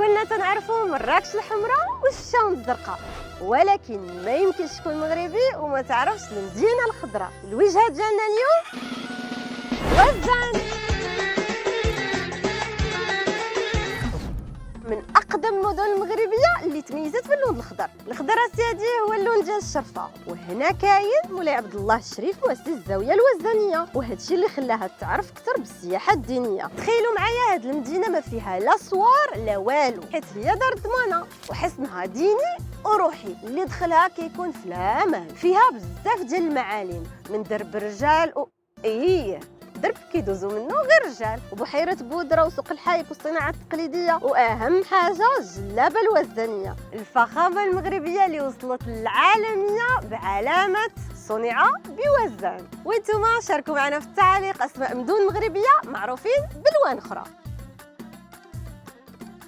كلنا تنعرفوا مراكش الحمراء والشام الزرقاء، ولكن ما يمكنش تكون مغربي وما تعرفش المدينه الخضراء. الوجهه ديالنا اليوم وزان، من اقدم المدن المغربيه اللي تميزت باللون الخضر. الخضر اسيدي هو اللون ديال الشرفه، وهنا كاين مولاي عبد الله الشريف مؤسس الزاويه الوزانيه، وهذا الشيء اللي خلاها تعرف اكثر بالسياحه الدينيه. تخيلوا معايا هذه المدينه ما فيها لا صوار لا والو، حيت هي دار ضمانه وحصنها ديني وروحي، اللي دخلها كيكون في الامان. فيها بزاف ديال المعالم، من درب الرجال درب كيدوزو منه غير الرجال، وبحيره بودره وسوق الحايك والصناعه التقليديه، واهم حاجه الجلابه الوزانيه، الفخامه المغربيه اللي وصلت للعالميه بعلامه صنع بوزان. وانتم شاركوا معنا في التعليق اسماء مدن مغربيه معروفين بالوان اخرى.